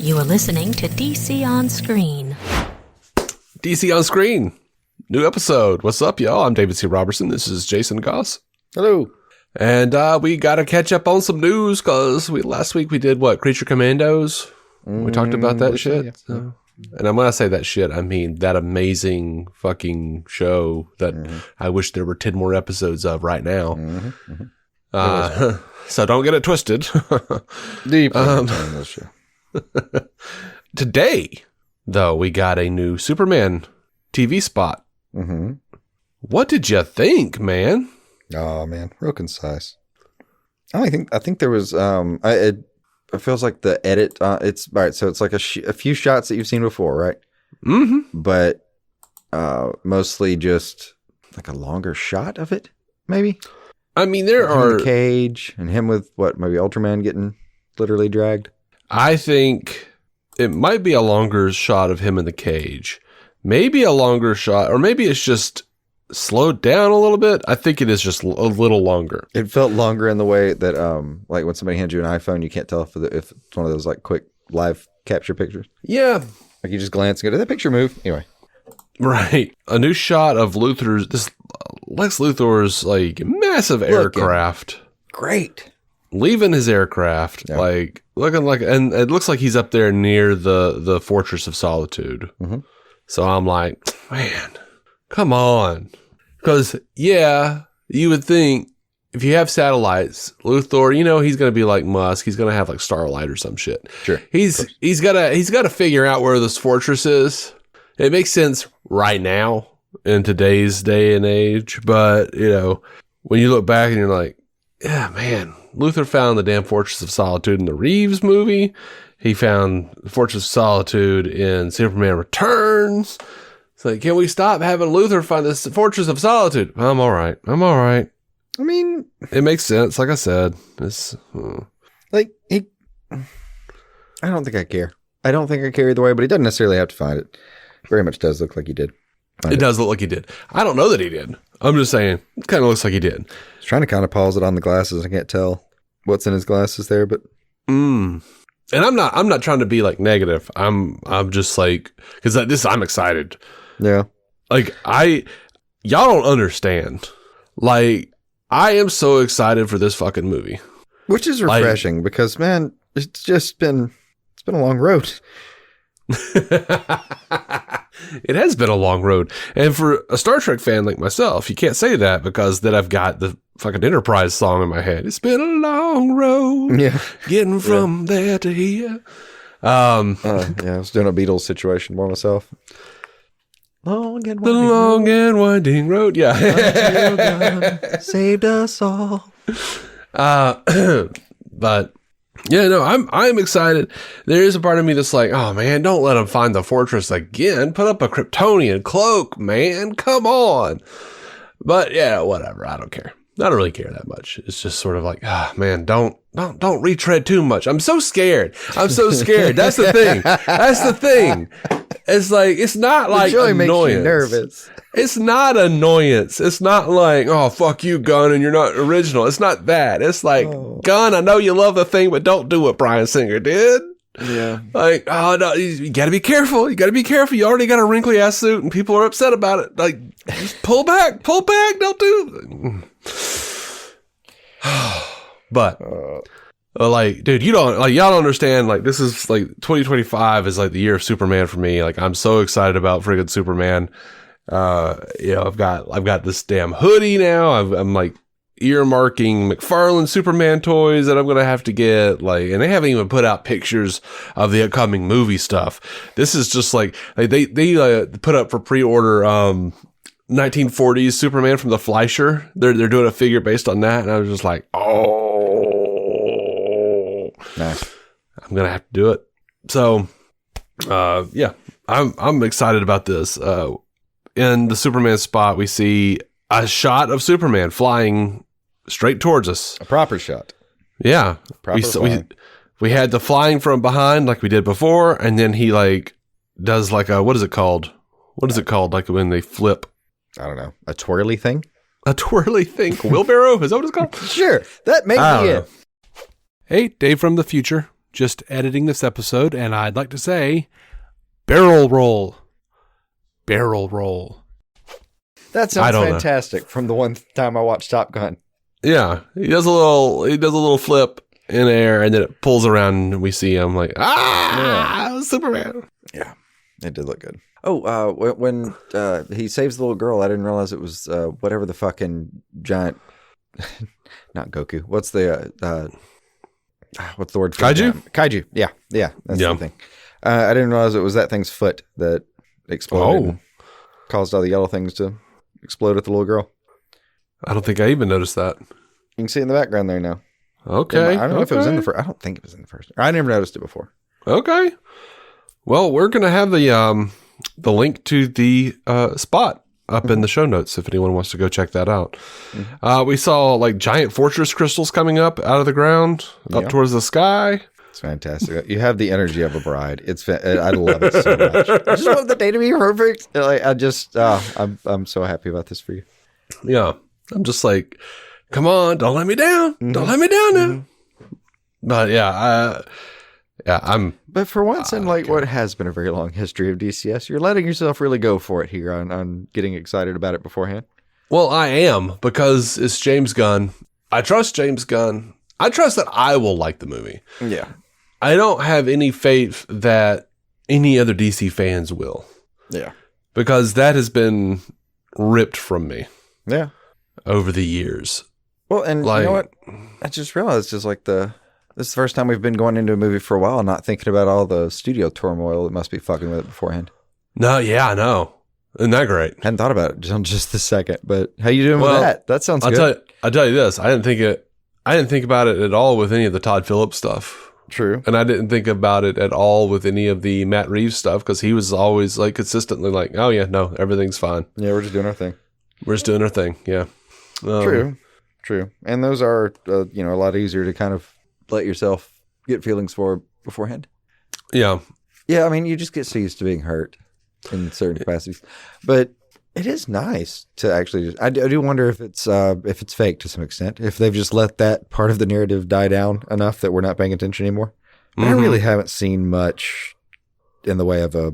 You are listening to DC On Screen. DC On Screen. New episode. What's up, y'all? I'm David C. Robertson. This is Jason Goss. Hello. And we got to catch up on some news because last week we did, what, Creature Commandos? We talked about that shit. Yeah. So, and when I say that shit, I mean that amazing fucking show that I wish there were 10 more episodes of right now. So don't get it twisted. Deep this show. Today, though, we got a new Superman TV spot. What did you think, man? Oh man, real concise. I think there was it feels like the edit. It's all right. So it's like a few shots that you've seen before, right? But mostly just like a longer shot of it, maybe. I mean, there him are in the cage and him with maybe Ultraman getting literally dragged. I think it might be a longer shot of him in the cage. Maybe a longer shot, or maybe it's just slowed down a little bit. I think it is just a little longer. It felt longer in the way that, like when somebody hands you an iPhone, you can't tell if it's one of those like quick live capture pictures. Yeah. Like you just glance and go, did that picture move? Anyway. Right. A new shot of this Lex Luthor's like massive aircraft. Great. Leaving his aircraft, like looking like, and it looks like he's up there near the Fortress of Solitude. So I'm like, man, come on. Because, yeah, you would think if you have satellites, Luthor, he's going to be like Musk. He's going to have like Starlight or some shit. Sure. He's got to figure out where this fortress is. It makes sense right now in today's day and age. But, when you look back and you're like, yeah, man, Luthor found the damn Fortress of Solitude in the Reeves movie. He found the Fortress of Solitude in Superman Returns. It's like, can we stop having Luthor find this Fortress of Solitude? I'm all right. I mean, it makes sense. Like I said, it's I don't think I care. I don't think I care either way, but he doesn't necessarily have to find it. Very much does look like he did. It does look like he did. I don't know that he did. I'm just saying, it kind of looks like he did. I was trying to kind of pause it on the glasses. I can't tell what's in his glasses there, but. And I'm not trying to be like negative. I'm just like, because I'm excited. Yeah. Like y'all don't understand. Like, I am so excited for this fucking movie. Which is refreshing because, man, it's been a long road. It has been a long road. And for a Star Trek fan like myself, you can't say that because then I've got the fucking Enterprise song in my head. It's been a long road. Yeah. Getting from there to here. I was doing a Beatles situation by myself. Long and winding road. Yeah. Saved us all. But yeah, no, I'm excited. There is a part of me that's like, oh man, don't let him find the fortress again. Put up a Kryptonian cloak, man. Come on. But yeah, whatever. I don't care. I don't really care that much. It's just sort of like, man, don't retread too much. I'm so scared. That's the thing. It's like, it's not like annoyance. Makes you nervous. It's not annoyance. It's not like, oh, fuck you, Gunn, and you're not original. It's not that. It's like, Gunn, I know you love the thing, but don't do what Bryan Singer did. Yeah. Like, oh, no, you got to be careful. You already got a wrinkly ass suit and people are upset about it. Like, just pull back. Don't do But, like, dude, y'all don't understand. Like, this is like 2025 is like the year of Superman for me. Like, I'm so excited about friggin' Superman. I've got this damn hoodie now. I'm like earmarking McFarlane Superman toys that I'm going to have to get. Like, and they haven't even put out pictures of the upcoming movie stuff. This is just like they put up for pre-order, 1940s Superman from the Fleischer. They're doing a figure based on that. And I was just like, oh, nice. I'm going to have to do it. So, yeah, I'm excited about this. In the Superman spot, we see a shot of Superman flying straight towards us. A proper shot. Yeah. We had the flying from behind like we did before, and then he like does like a, what is it called? Like when they flip? I don't know. A twirly thing? A twirly thing? Wheelbarrow? Is that what it's called? Sure. That may be it. Hey, Dave from the future. just editing this episode, and I'd like to say, barrel roll. Barrel roll. That sounds fantastic from the one time I watched Top Gun. Yeah, he does a little flip in air, and then it pulls around, and we see him like, Superman. Yeah, it did look good. Oh, when he saves the little girl, I didn't realize it was whatever the fucking giant, not Goku. What's the word for Kaiju? Kaiju. Yeah, that's the thing. I didn't realize it was that thing's foot that exploded. And caused all the yellow things to explode at the little girl. I don't think I even noticed that. You can see it in the background there now. Okay. I don't know if it was in the first. I don't think it was in the first. I never noticed it before. Okay. Well, we're going to have the link to the spot up in the show notes if anyone wants to go check that out. Mm-hmm. We saw like giant fortress crystals coming up out of the ground, up towards the sky. It's fantastic. You have the energy of a bride. I love it so much. I just want the day to be perfect. I'm so happy about this for you. Yeah. I'm just like, come on, don't let me down. Mm-hmm. Don't let me down now. Mm-hmm. But But for once in what has been a very long history of DCS, you're letting yourself really go for it here on getting excited about it beforehand. Well, I am, because it's James Gunn. I trust James Gunn. I trust that I will like the movie. Yeah. I don't have any faith that any other DC fans will. Yeah. Because that has been ripped from me. Yeah. Over the years. Well, and you know what? I just realized this is the first time we've been going into a movie for a while not thinking about all the studio turmoil that must be fucking with it beforehand. No, yeah, I know. Isn't that great? Hadn't thought about it just a second, but how you doing with that? That sounds good. I'll tell you this. I didn't think about it at all with any of the Todd Phillips stuff. True. And I didn't think about it at all with any of the Matt Reeves stuff, because he was always like consistently like, oh yeah, no, everything's fine. Yeah, we're just doing our thing. Yeah. True. And those are, a lot easier to kind of let yourself get feelings for beforehand. Yeah. Yeah, I mean, you just get so used to being hurt in certain capacities. But it is nice to actually I do wonder if it's fake to some extent, if they've just let that part of the narrative die down enough that we're not paying attention anymore. Mm-hmm. I really haven't seen much in the way of I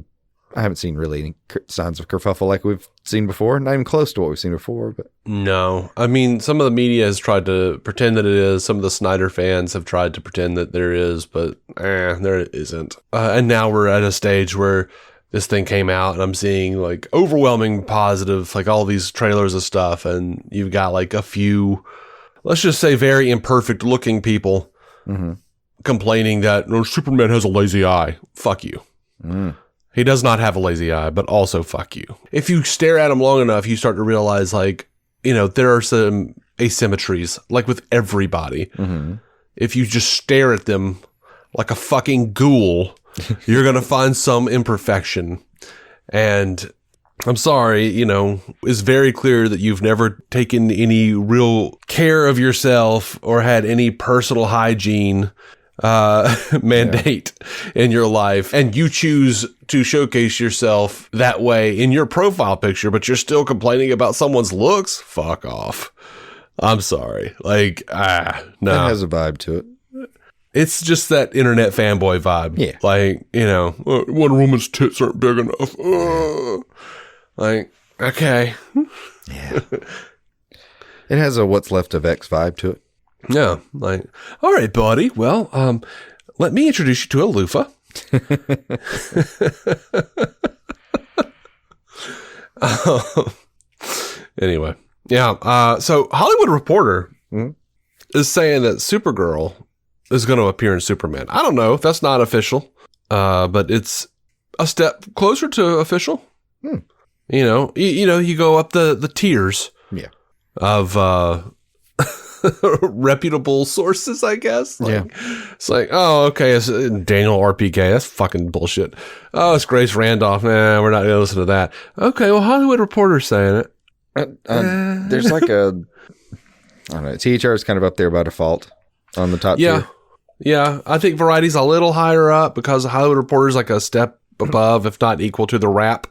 haven't seen really any signs of kerfuffle like we've seen before. Not even close to what we've seen before. But no. I mean, some of the media has tried to pretend that it is. Some of the Snyder fans have tried to pretend that there is, but there isn't. And now we're at a stage where this thing came out and I'm seeing like overwhelming positive, like all these trailers of stuff. And you've got like a few, let's just say very imperfect looking people complaining that Superman has a lazy eye. Fuck you. Mm. He does not have a lazy eye, but also fuck you. If you stare at him long enough, you start to realize, like, there are some asymmetries, like with everybody. Mm-hmm. If you just stare at them like a fucking ghoul, you're going to find some imperfection. And I'm sorry, it's very clear that you've never taken any real care of yourself or had any personal hygiene mandate in your life, and you choose to showcase yourself that way in your profile picture, but you're still complaining about someone's looks. Fuck off. I'm sorry. Like, no. It has a vibe to it. It's just that internet fanboy vibe. Yeah. Like, Wonder Woman's tits aren't big enough. Like, okay. Yeah. It has a what's left of X vibe to it. Yeah, like, all right, buddy. Well, let me introduce you to a loofah. Anyway, yeah. So Hollywood Reporter is saying that Supergirl is going to appear in Superman. I don't know. That's not official, but it's a step closer to official. You go up the tiers. Yeah. Of reputable sources, I guess. It's like, oh, okay, it's Daniel RPK. That's fucking bullshit. Oh, it's Grace Randolph. Nah, we're not gonna listen to that. Okay, well, Hollywood Reporter's saying it. There's like I don't know. THR is kind of up there by default on the top tier. Yeah, I think Variety's a little higher up because Hollywood Reporter's like a step above, if not equal to the Wrap.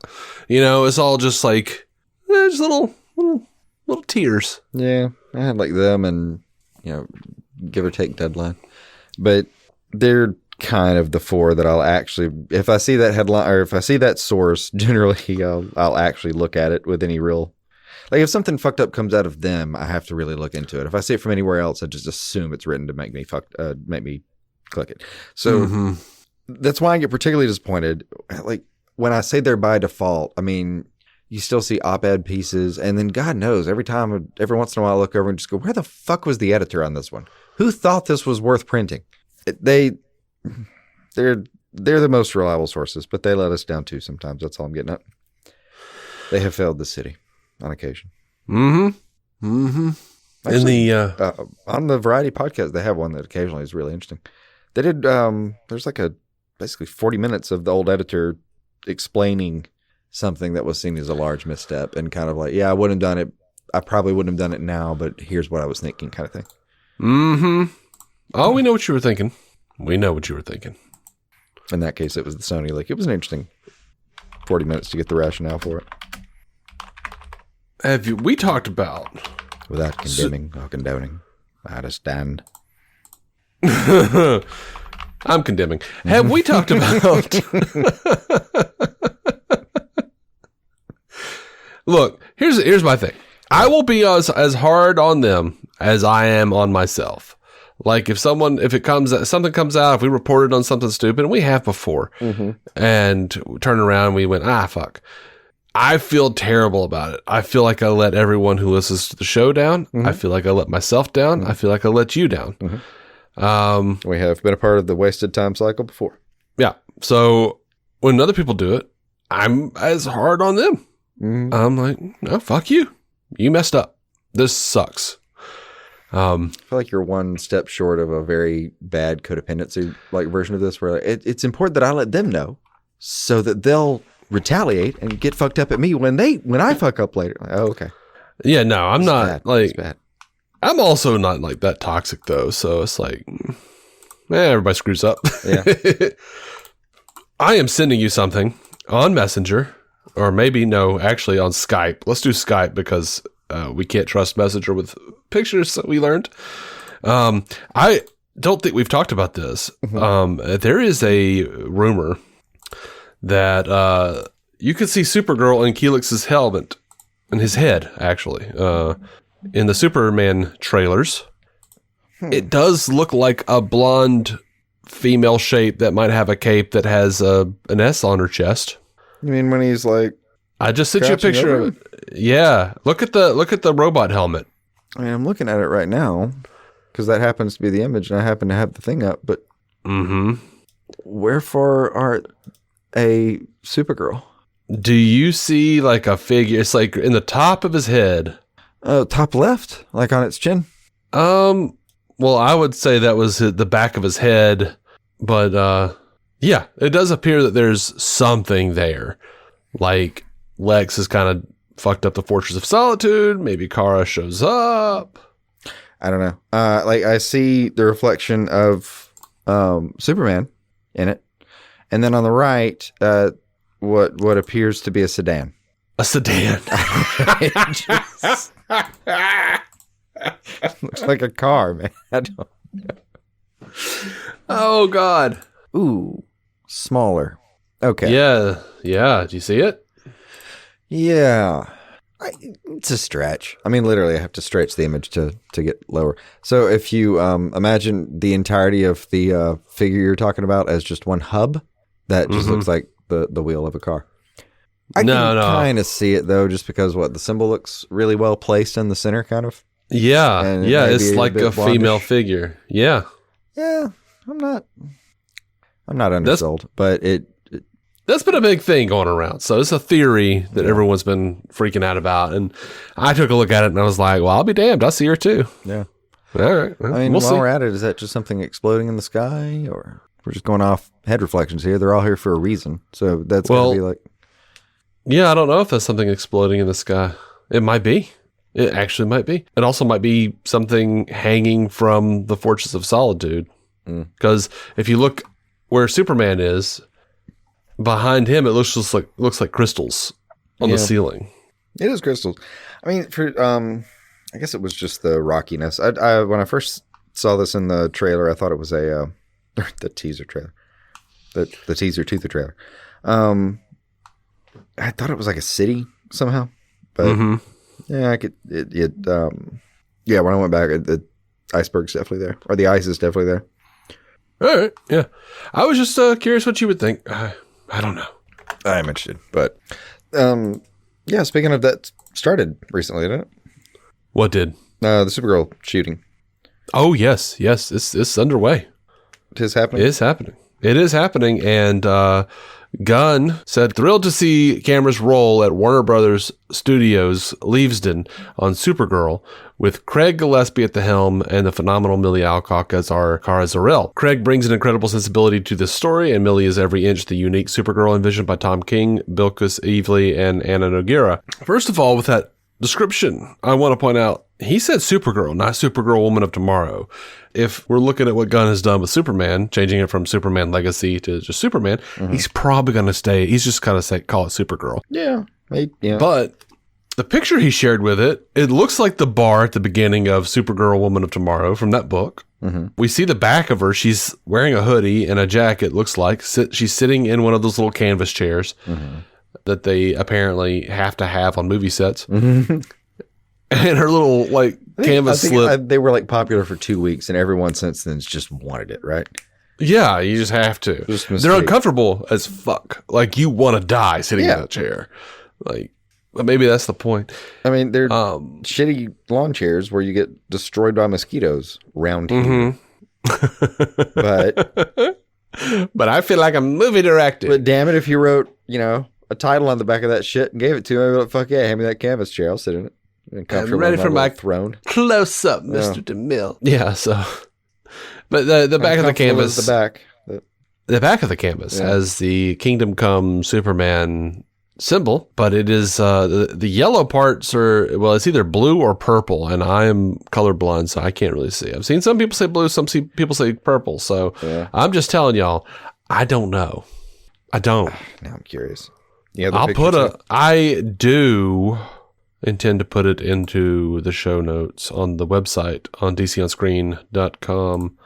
It's all just like just little tiers. Yeah, I had like them and give or take Deadline, but they're kind of the 4 that I'll actually, if I see that headline or if I see that source, generally I'll actually look at it with any real, like if something fucked up comes out of them, I have to really look into it. If I see it from anywhere else, I just assume it's written to make me click it. So that's why I get particularly disappointed. Like when I say they're by default, I mean, you still see op-ed pieces, and then God knows, every once in a while I look over and just go, where the fuck was the editor on this one? Who thought this was worth printing? They're the most reliable sources, but they let us down too sometimes. That's all I'm getting at. They have failed the city on occasion. Actually, on the Variety podcast, they have one that occasionally is really interesting. They did, there's like basically 40 minutes of the old editor explaining something that was seen as a large misstep and kind of like, yeah, I wouldn't have done it. I probably wouldn't have done it now, but here's what I was thinking kind of thing. Oh, we know what you were thinking. We know what you were thinking. In that case, it was the Sony leak. It was an interesting 40 minutes to get the rationale for it. We talked about... Without condemning or condoning. I understand. I'm condemning. Have we talked about... Look, here's my thing. I will be as hard on them as I am on myself. Like if something comes out, if we reported on something stupid, and we have before, and we turn around and we went, fuck. I feel terrible about it. I feel like I let everyone who listens to the show down. I feel like I let myself down. I feel like I let you down. We have been a part of the wasted time cycle before. Yeah. So when other people do it, I'm as hard on them. I'm like, no, fuck you. You messed up. This sucks. I feel like you're one step short of a very bad codependency like version of this, where it's important that I let them know so that they'll retaliate and get fucked up at me when I fuck up later. Like, oh, okay. Yeah, no, I'm it's not bad. like it's bad. I'm also not like that toxic though. So it's like, everybody screws up. Yeah. I am sending you something on Messenger. Or maybe, no, actually on Skype. Let's do Skype because we can't trust Messenger with pictures that we learned. I don't think we've talked about this. There is a rumor that you could see Supergirl in Kelex's helmet, in his head, actually, in the Superman trailers. It does look like a blonde female shape that might have a cape that has an S on her chest. You mean when he's like? I just sent you a picture of it. Yeah, look at the robot helmet. I mean, I'm looking at it right now because that happens to be the image, and I happen to have the thing up. But wherefore art a Supergirl? Do you see like a figure? It's like in the top of his head. Top left, like on its chin. Well, I would say that was the back of his head, but yeah, it does appear that there's something there. Like Lex has kind of fucked up the Fortress of Solitude. Maybe Kara shows up. I don't know. Like I see the reflection of Superman in it, and then on the right, what appears to be a sedan. A sedan. Looks like a car, man. I don't know. Oh God. Ooh, smaller. Okay. Yeah. Do you see it? Yeah. It's a stretch. I mean, literally, I have to stretch the image to get lower. So if you imagine the entirety of the figure you're talking about as just one hub, that just looks like the wheel of a car. I can kind of see it, though, just because the symbol looks really well placed in the center, kind of. Yeah. It's like a female figure. Yeah. Yeah. I'm not undersold, but that's been a big thing going around. So it's a theory that everyone's been freaking out about. And I took a look at it and I was like, well, I'll be damned. I see her too. Yeah. All right. I mean, while we're at it, is that just something exploding in the sky, or we're just going off head reflections here? They're all here for a reason. So that's going to be like. Yeah, I don't know if that's something exploding in the sky. It might be. It actually might be. It also might be something hanging from the Fortress of Solitude. Because if you look where Superman is, behind him, it looks like crystals on the ceiling. It is crystals. I mean, I guess it was just the rockiness. I when I first saw this in the trailer, I thought it was the teaser trailer. the teaser to the trailer. I thought it was like a city somehow, but yeah, I could. Yeah, when I went back, the iceberg's definitely there, or the ice is definitely there. All right, yeah. I was just curious what you would think. I don't know. I'm interested, but yeah. Speaking of that, started recently, didn't it? What did? The Supergirl shooting. Oh yes, it's underway. It is happening. It is happening, and Gunn said, thrilled to see cameras roll at Warner Brothers Studios Leavesden on Supergirl, with Craig Gillespie at the helm and the phenomenal Millie Alcock as our Kara Zor-El. Craig brings an incredible sensibility to this story, and Millie is every inch the unique Supergirl envisioned by Tom King, Bilquis Evely, and Anna Nogueira. First of all, with that description, I want to point out, he said Supergirl, not Supergirl Woman of Tomorrow. If we're looking at what Gunn has done with Superman, changing it from Superman Legacy to just Superman, he's probably going to stay. He's just going to call it Supergirl. Yeah. Yeah. But the picture he shared with it looks like the bar at the beginning of Supergirl Woman of Tomorrow from that book. We see the back of her. She's wearing a hoodie and a jacket, looks like. She's sitting in one of those little canvas chairs that they apparently have to have on movie sets. And her little canvas slip. They were popular for 2 weeks, and everyone since then has just wanted it, right? Yeah, you just have to. They're uncomfortable as fuck. You want to die sitting in that chair. Maybe that's the point. I mean, they're shitty lawn chairs where you get destroyed by mosquitoes round here. But I feel like a movie director. But damn it, if you wrote, a title on the back of that shit and gave it to me, I'd be like, fuck yeah, hand me that canvas chair. I'll sit in it. I'm ready for my throne. Close up, Mr. DeMille. Yeah, so. But the back of the canvas. The back of the canvas has the Kingdom Come Superman symbol, but it is the yellow parts are, it's either blue or purple, and I am colorblind, so I can't really see. I've seen some people say blue, some people say purple, so I'm just telling y'all, I don't know. I don't. Now I'm curious. I do intend to put it into the show notes on the website on dconscreen.com.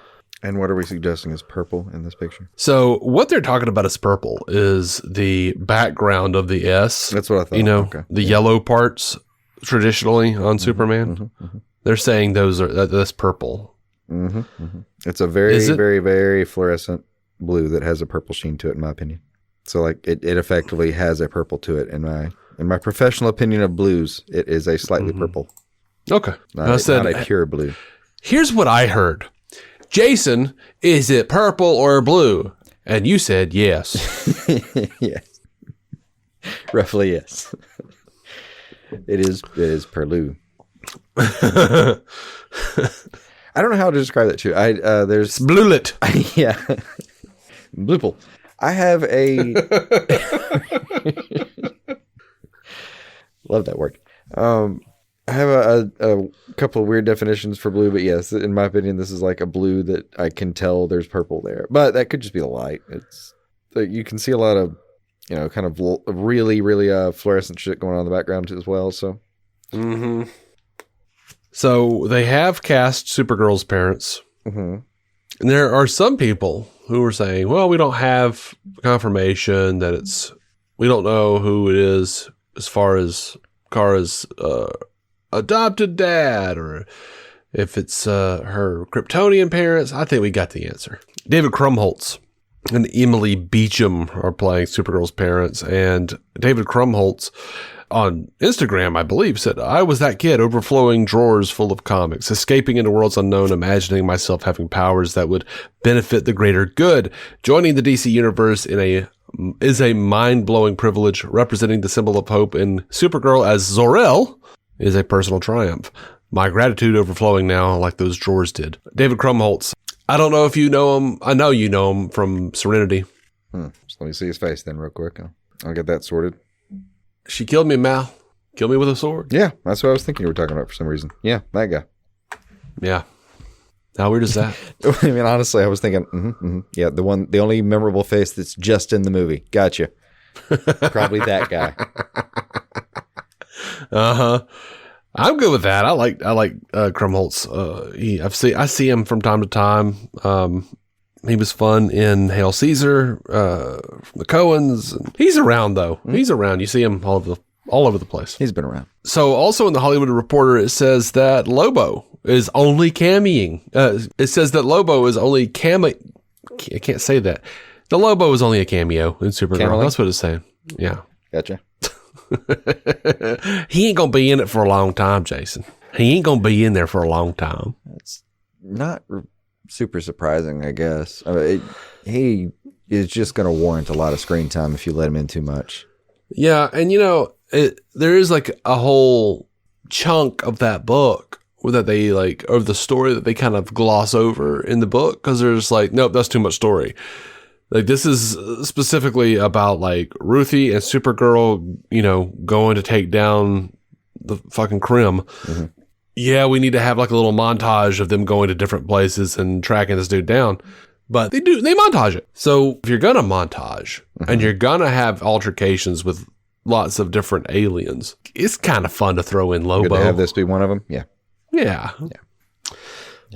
And what are we suggesting is purple in this picture? So what they're talking about as purple is the background of the S. That's what I thought. The yellow parts traditionally on Superman. They're saying that's purple. It's a very, very, very fluorescent blue that has a purple sheen to it, in my opinion. So it effectively has a purple to it in my professional opinion of blues. It is a slightly purple. Okay. Not a pure blue. Here's what I heard. Jason, is it purple or blue? And you said yes. Yes. Roughly yes. It is perlu. I don't know how to describe that too. There's bluelet. Yeah. Bloople. I have a love that word. I have a couple of weird definitions for blue, but yes, in my opinion, this is like a blue that I can tell there's purple there, but that could just be the light. It's you can see a lot of, kind of really, really fluorescent shit going on in the background as well. So, So they have cast Supergirl's parents, and there are some people who are saying, well, we don't have confirmation that we don't know who it is as far as Kara's adopted dad, or if it's her Kryptonian parents. I think we got the answer. David Krumholtz and Emily Beecham are playing Supergirl's parents, and David Krumholtz on Instagram, I believe, said, I was that kid overflowing drawers full of comics, escaping into worlds unknown, imagining myself having powers that would benefit the greater good. Joining the DC universe is a mind-blowing privilege. Representing the symbol of hope in Supergirl as Zor-El is a personal triumph. My gratitude overflowing now like those drawers did. David Krumholtz. I don't know if you know him. I know you know him from Serenity. Just let me see his face then real quick. I'll get that sorted. She killed me, Mal. Killed me with a sword. Yeah, that's what I was thinking you were talking about for some reason. Yeah, that guy. Yeah. How weird is that? I mean, honestly, I was thinking, yeah, the only memorable face that's just in the movie. Gotcha. Probably that guy. I'm good with that. I like Krumholtz. I see him from time to time. He was fun in Hail Caesar, from the Coens. He's around, though. He's around. You see him all over the place. He's been around. So also in the Hollywood Reporter, it says that Lobo is only cameoing. It says that Lobo is only I can't say that. The Lobo is only a cameo in Supergirl. Cameling? That's what it's saying. Yeah. Gotcha. He ain't going to be in it for a long time, Jason. He ain't going to be in there for a long time. That's not super surprising, I guess. I mean, he is just going to warrant a lot of screen time if you let him in too much. Yeah, and there is like a whole chunk of that book that they or the story that they kind of gloss over in the book because there's like, nope, that's too much story. Like this is specifically about like Ruthie and Supergirl, going to take down the fucking Krim. Mm-hmm. Yeah, we need to have like a little montage of them going to different places and tracking this dude down. But they montage it. So if you're going to montage and you're going to have altercations with lots of different aliens, it's kind of fun to throw in Lobo. Good to have this be one of them? Yeah. Yeah.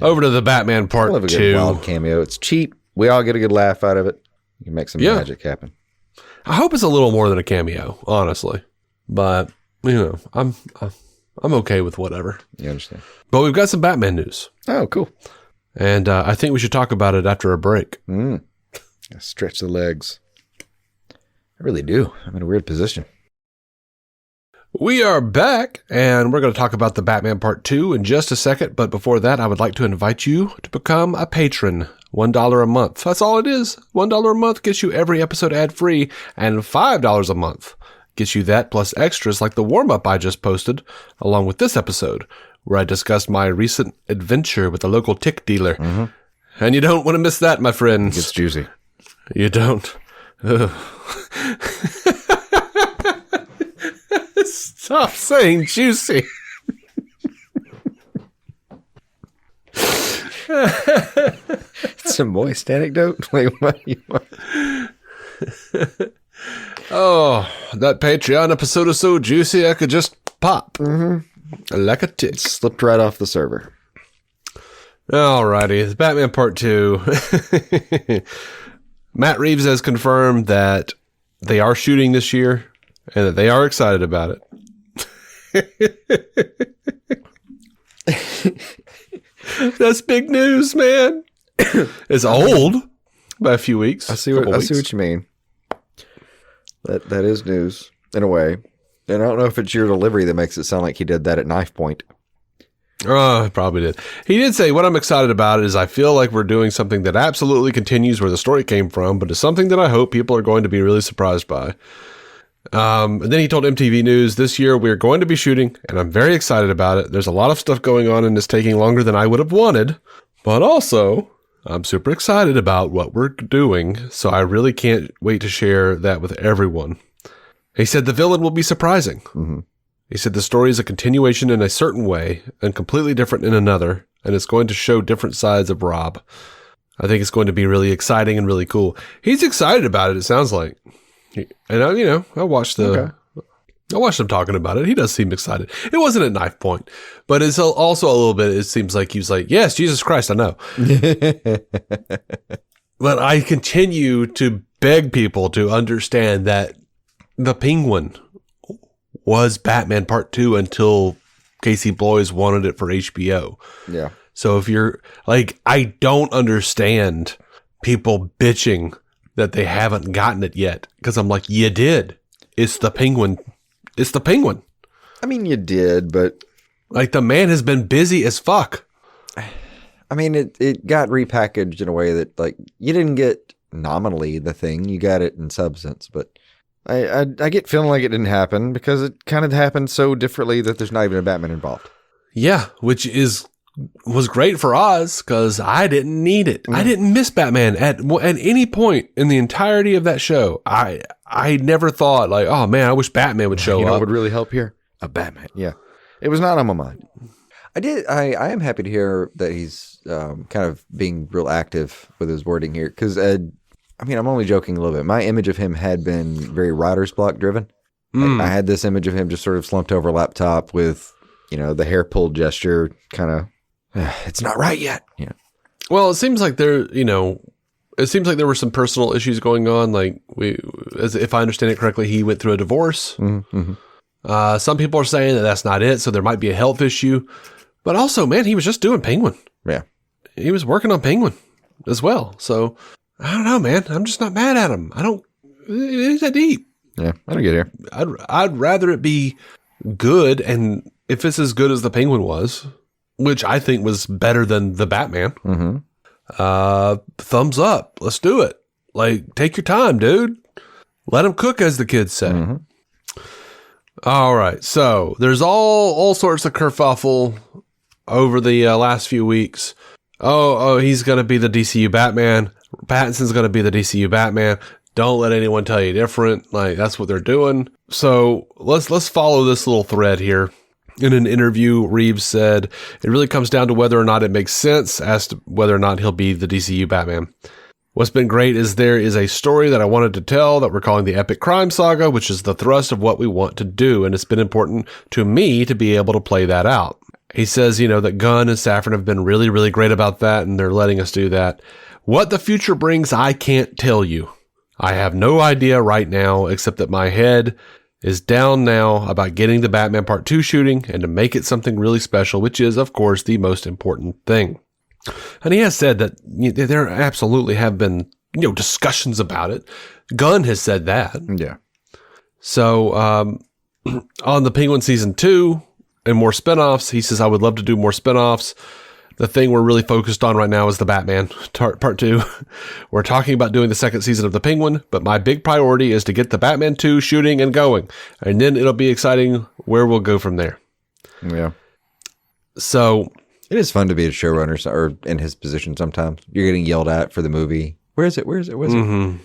Over to the Batman Part 2. A good wild cameo. It's cheap. We all get a good laugh out of it. You can make some magic happen. I hope it's a little more than a cameo, honestly. But, I'm okay with whatever. You understand. But we've got some Batman news. Oh, cool. And I think we should talk about it after a break. Stretch the legs. I really do. I'm in a weird position. We are back, and we're going to talk about the Batman Part 2 in just a second. But before that, I would like to invite you to become a patron. $1 a month. That's all it is. $1 a month gets you every episode ad-free, and $5 a month gets you that plus extras like the warm-up I just posted, along with this episode, where I discussed my recent adventure with a local tick dealer. Mm-hmm. And you don't want to miss that, my friends. It's juicy. You don't. Stop saying juicy. It's a moist anecdote. Wait, what do you want? Oh, that Patreon episode is so juicy I could just pop. Like a tick. Slipped right off the server. Alrighty, the Batman Part 2. Matt Reeves has confirmed that they are shooting this year and that they are excited about it. That's big news, man. It's old by a few weeks. I see what you mean. That is news in a way. And I don't know if it's your delivery that makes it sound like he did that at knife point. Oh, probably did. He did say, what I'm excited about is I feel like we're doing something that absolutely continues where the story came from, but it's something that I hope people are going to be really surprised by. And then he told MTV News, this year we're going to be shooting, and I'm very excited about it. There's a lot of stuff going on, and it's taking longer than I would have wanted. But also, I'm super excited about what we're doing, so I really can't wait to share that with everyone. He said the villain will be surprising. Mm-hmm. He said the story is a continuation in a certain way and completely different in another, and it's going to show different sides of Rob. I think it's going to be really exciting and really cool. He's excited about it, it sounds like. And I watched I watched him talking about it. He does seem excited. It wasn't at knife point, but it's also a little bit, it seems like he was like, yes, Jesus Christ, I know. But I continue to beg people to understand that the Penguin was Batman Part 2 until Casey Bloys wanted it for HBO. Yeah. So if you're like, I don't understand people bitching that they haven't gotten it yet. Because I'm like, you did. It's the Penguin. It's the Penguin. I mean, you did, but... like, the man has been busy as fuck. I mean, it got repackaged in a way that, like, you didn't get nominally the thing. You got it in substance, but... I get feeling like it didn't happen because it kind of happened so differently that there's not even a Batman involved. Yeah, which was great for Oz because I didn't need it. I didn't miss Batman at any point in the entirety of that show. I never thought like, oh man, I wish Batman would show up. What would really help here? A Batman. Yeah, it was not on my mind. I am happy to hear that he's kind of being real active with his wording here because. I mean, I'm only joking a little bit. My image of him had been very writer's block driven. I had this image of him just sort of slumped over a laptop with, the hair pulled gesture kind of, it's not right yet. Well, it seems like they're, It seems like there were some personal issues going on. Like if I understand it correctly, he went through a divorce. Mm-hmm. Some people are saying that that's not it, so there might be a health issue. But also, man, he was just doing Penguin. Yeah, he was working on Penguin as well. So I don't know, man. I'm just not mad at him. It is that deep. Yeah, I don't get it. I'd rather it be good, and if it's as good as the Penguin was, which I think was better than the Batman. Mm-hmm. Thumbs up. Let's do it. Like, take your time, dude. Let him cook, as the kids say. Mm-hmm. All right. So there's all sorts of kerfuffle over the last few weeks. Oh, he's going to be the DCU Batman. Pattinson's going to be the DCU Batman. Don't let anyone tell you different. Like, that's what they're doing. So let's follow this little thread here. In an interview, Reeves said, it really comes down to whether or not it makes sense as to whether or not he'll be the DCU Batman. What's been great is there is a story that I wanted to tell that we're calling the Epic Crime Saga, which is the thrust of what we want to do. And it's been important to me to be able to play that out. He says, that Gunn and Safran have been really, really great about that, and they're letting us do that. What the future brings, I can't tell you. I have no idea right now, except that my head is down now about getting the Batman Part 2 shooting and to make it something really special, which is, of course, the most important thing. And he has said that there absolutely have been, discussions about it. Gunn has said that. Yeah. So, on the Penguin Season 2 and more spinoffs, he says, I would love to do more spinoffs. The thing we're really focused on right now is the Batman Part 2. We're talking about doing the second season of The Penguin, but my big priority is to get the Batman 2 shooting and going. And then it'll be exciting where we'll go from there. Yeah. So it is fun to be a showrunner or in his position sometimes. You're getting yelled at for the movie. Where is it? Mm-hmm.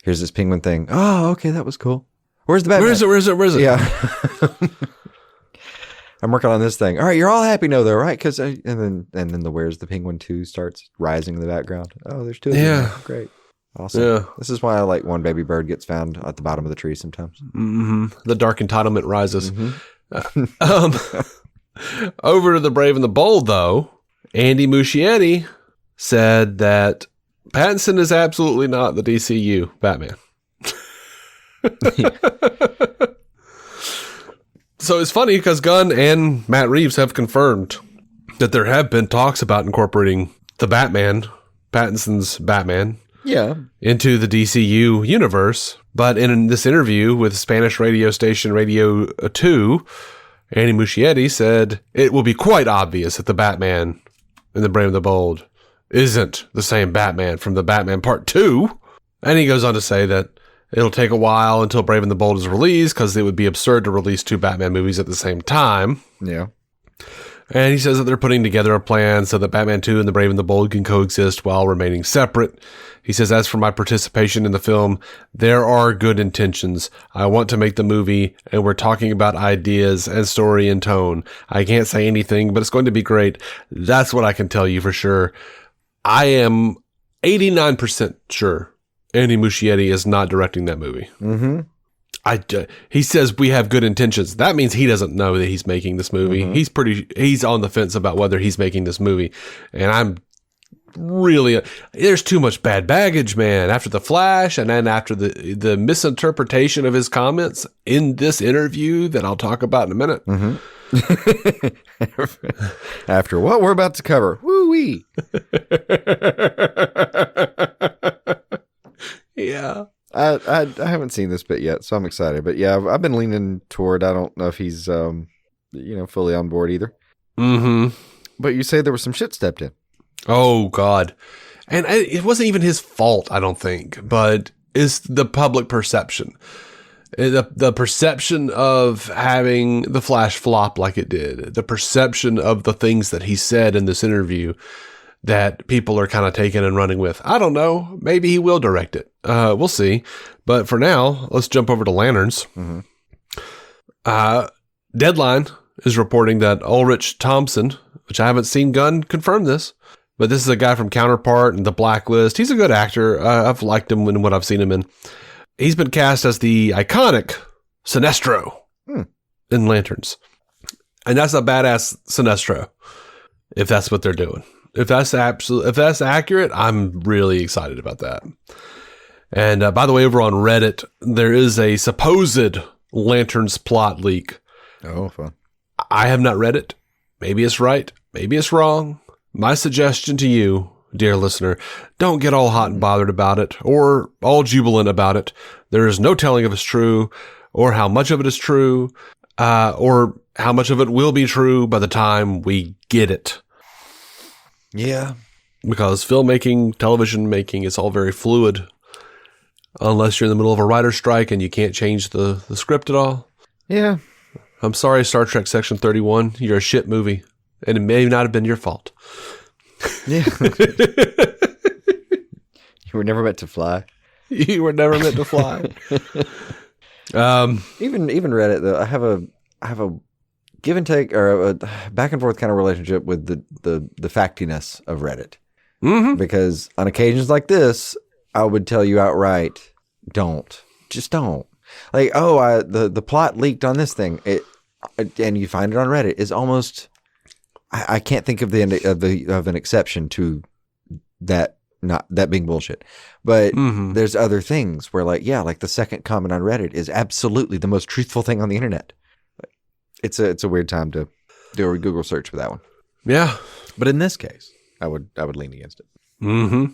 Here's this Penguin thing. Oh, okay, that was cool. Where's the Batman? Where is it? Yeah. I'm working on this thing. All right, you're all happy now, though, right? Because and then the Where's the Penguin 2 starts rising in the background. Oh, there's two of them. Yeah, great, awesome. Yeah, this is why I like One Baby Bird gets found at the bottom of the tree sometimes. Mm-hmm. The dark entitlement rises. Mm-hmm. Over to the Brave and the Bold, though. Andy Muschietti said that Pattinson is absolutely not the DCU Batman. So it's funny because Gunn and Matt Reeves have confirmed that there have been talks about incorporating the Batman, Pattinson's Batman, into the DCU universe. But in this interview with Spanish radio station Radio 2, Andy Muschietti said it will be quite obvious that the Batman in The Brave and the Bold isn't the same Batman from the Batman Part 2. And he goes on to say that it'll take a while until Brave and the Bold is released because it would be absurd to release two Batman movies at the same time. Yeah. And he says that they're putting together a plan so that Batman 2 and The Brave and the Bold can coexist while remaining separate. He says, as for my participation in the film, there are good intentions. I want to make the movie, and we're talking about ideas and story and tone. I can't say anything, but it's going to be great. That's what I can tell you for sure. I am 89% sure Andy Muschietti is not directing that movie. Mm-hmm. He says we have good intentions. That means he doesn't know that he's making this movie. Mm-hmm. He's on the fence about whether he's making this movie. And I'm really, there's too much bad baggage, man. After The Flash and then after the misinterpretation of his comments in this interview that I'll talk about in a minute. Mm-hmm. After what we're about to cover. Woo-wee. Yeah. I haven't seen this bit yet, so I'm excited. But yeah, I've been leaning toward, I don't know if he's, fully on board either. Mm-hmm. But you say there was some shit stepped in. Oh, God. And it wasn't even his fault, I don't think, but it's the public perception. The perception of having The Flash flop like it did. The perception of the things that he said in this interview that people are kind of taking and running with. I don't know. Maybe he will direct it. We'll see. But for now, let's jump over to Lanterns. Mm-hmm. Deadline is reporting that Ulrich Thompson, which I haven't seen Gunn confirm this, but this is a guy from Counterpart and The Blacklist. He's a good actor. I've liked him in what I've seen him in. He's been cast as the iconic Sinestro in Lanterns. And that's a badass Sinestro, if that's what they're doing. If that's accurate, I'm really excited about that. And by the way, over on Reddit, there is a supposed Lanterns plot leak. Oh, fun. I have not read it. Maybe it's right. Maybe it's wrong. My suggestion to you, dear listener, don't get all hot and bothered about it or all jubilant about it. There is no telling if it's true or how much of it is true or how much of it will be true by the time we get it. Yeah. Because filmmaking, television making, it's all very fluid. Unless you're in the middle of a writer's strike and you can't change the script at all. Yeah. I'm sorry, Star Trek Section 31. You're a shit movie. And it may not have been your fault. Yeah. You were never meant to fly. You were never meant to fly. Even Reddit, though, I have a give and take or a back and forth kind of relationship with the factiness of Reddit. Mm-hmm. Because on occasions like this, I would tell you outright, just don't. Like, the plot leaked on this thing, and you find it on Reddit is almost. I can't think of an exception to that being bullshit, but there's other things where like the second comment on Reddit is absolutely the most truthful thing on the internet. It's a weird time to do a Google search for that one. Yeah, but in this case, I would lean against it. Mm-hmm.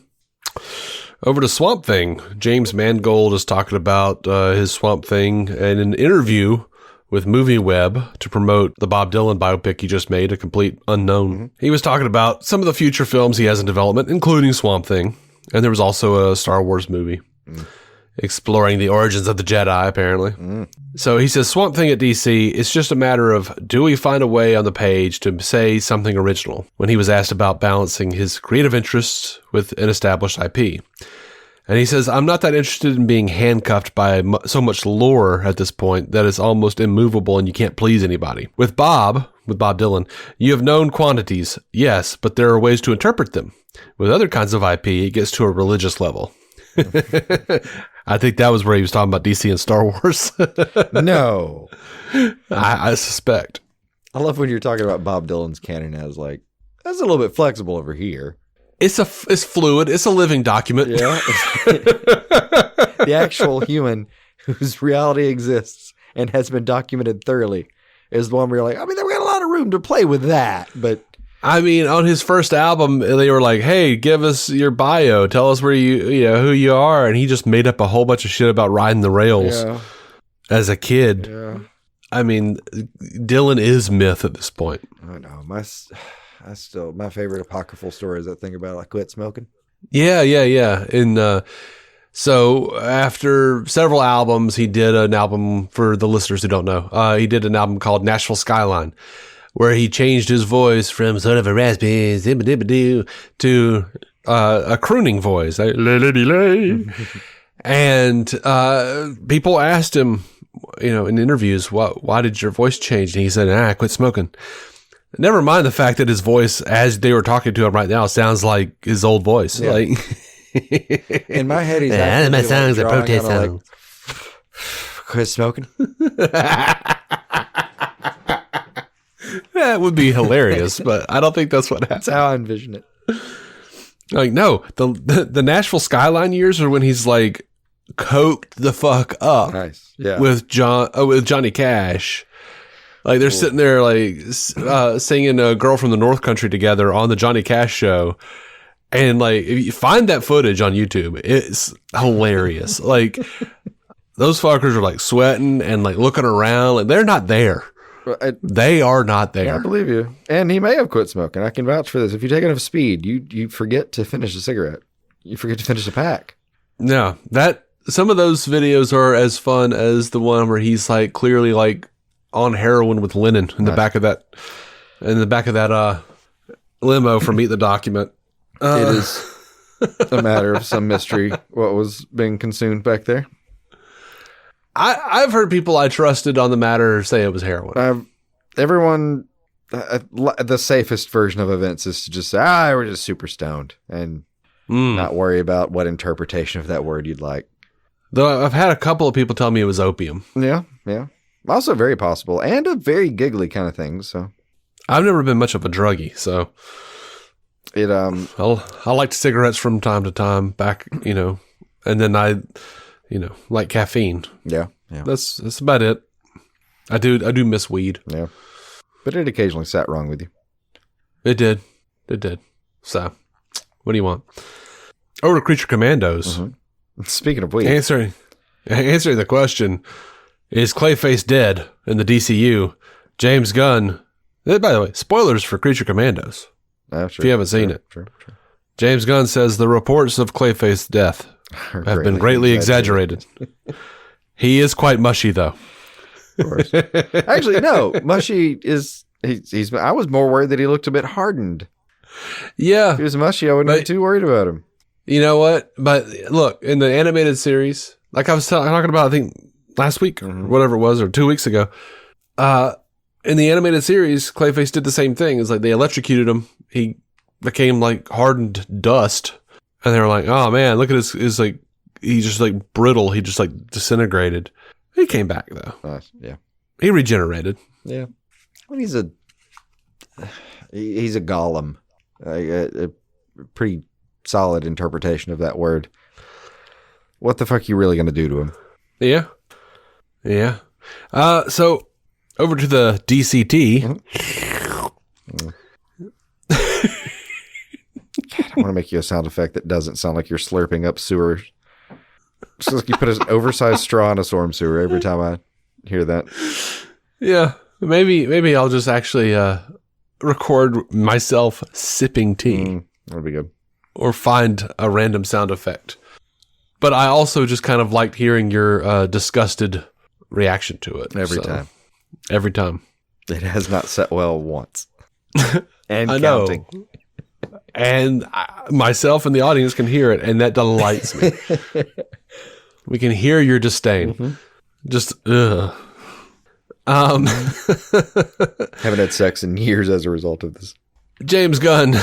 Over to Swamp Thing. James Mangold is talking about his Swamp Thing in an interview with MovieWeb to promote the Bob Dylan biopic he just made, A Complete Unknown. Mm-hmm. He was talking about some of the future films he has in development, including Swamp Thing. And there was also a Star Wars movie exploring the origins of the Jedi, apparently. So he says, Swamp Thing at DC, it's just a matter of, do we find a way on the page to say something original? When he was asked about balancing his creative interests with an established IP. And he says, I'm not that interested in being handcuffed by so much lore at this point that it's almost immovable and you can't please anybody. With Bob Dylan, you have known quantities, yes, but there are ways to interpret them. With other kinds of IP, it gets to a religious level. I think that was where he was talking about DC and Star Wars. No. I suspect. I love when you're talking about Bob Dylan's canon as like, that's a little bit flexible over here. It's fluid. It's a living document. Yeah. The actual human whose reality exists and has been documented thoroughly is the one where you're like, I mean, they've got a lot of room to play with that. But I mean, on his first album, they were like, hey, give us your bio. Tell us where who you are. And he just made up a whole bunch of shit about riding the rails as a kid. Yeah. I mean, Dylan is myth at this point. I know. My favorite apocryphal story is that thing about I quit smoking. Yeah. And so after several albums, he did an album, for the listeners who don't know, he did an album called Nashville Skyline, where he changed his voice from sort of a raspy to a crooning voice. And people asked him, in interviews, why did your voice change? And he said, I quit smoking. Never mind the fact that his voice, as they were talking to him right now, sounds like his old voice. Yeah. Like in my head, he's my songs are protest songs. Quit smoking. That would be hilarious, but I don't think that's what happened. That's how I envision it. Like, no, the Nashville Skyline years are when he's like coked the fuck up. Nice. Yeah. With Johnny Cash. Like they're sitting there like singing a Girl from the North Country together on the Johnny Cash show. And like, if you find that footage on YouTube, it's hilarious. Like those fuckers are like sweating and like looking around. Like they're not there. They are not there. I believe you. And he may have quit smoking. I can vouch for this. If you take enough speed, you forget to finish a cigarette. You forget to finish a pack. No, some of those videos are as fun as the one where he's like clearly like on heroin with Lennon in the back of that limo from Meet the Document. It is a matter of some mystery what was being consumed back there. I've heard people I trusted on the matter say it was heroin. Everyone, the safest version of events is to just say, we're just super stoned and not worry about what interpretation of that word you'd like. Though I've had a couple of people tell me it was opium. Yeah. Also very possible and a very giggly kind of thing. So I've never been much of a druggie, so I liked cigarettes from time to time back, and then I, like caffeine. Yeah. That's about it. I do miss weed. Yeah. But it occasionally sat wrong with you. It did. So, what do you want? Over to Creature Commandos. Mm-hmm. Speaking of weed. Answering the question, is Clayface dead in the DCU? James Gunn. By the way, spoilers for Creature Commandos. Sure, if you haven't seen it. Sure. James Gunn says the reports of Clayface's death have been greatly exaggerated. He is quite mushy, though. Of course. Actually, no. Mushy is... He's. I was more worried that he looked a bit hardened. Yeah. If he was mushy, I wouldn't be too worried about him. You know what? But look, in the animated series, like I was talking about, I think last week or whatever it was, or 2 weeks ago, in the animated series, Clayface did the same thing. It's like they electrocuted him. He became like hardened dust. And they were like, oh man, look at his like, he's just like brittle. He just like disintegrated. He came back though. Yeah. He regenerated. Yeah. Well, he's a golem. A pretty solid interpretation of that word. What the fuck are you really going to do to him? Yeah. Yeah. So over to the DCT. God, I want to make you a sound effect that doesn't sound like you're slurping up sewer. It's like you put an oversized straw in a storm sewer every time I hear that. Yeah. Maybe I'll just actually record myself sipping tea. That'd be good. Or find a random sound effect. But I also just kind of liked hearing your disgusted reaction to it. Every time. It has not set well once. And I counting. know. And myself and the audience can hear it, and that delights me. We can hear your disdain. Just, ugh. Haven't had sex in years as a result of this. James Gunn.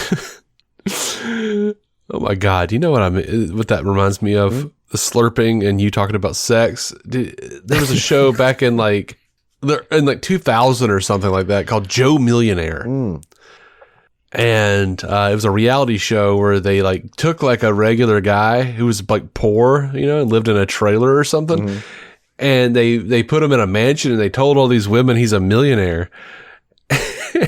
Oh my God. You know what what that reminds me of? The slurping and you talking about sex. There was a show back in like 2000 or something like that called Joe Millionaire. And it was a reality show where they like took like a regular guy who was like poor, and lived in a trailer or something. And they put him in a mansion and they told all these women he's a millionaire.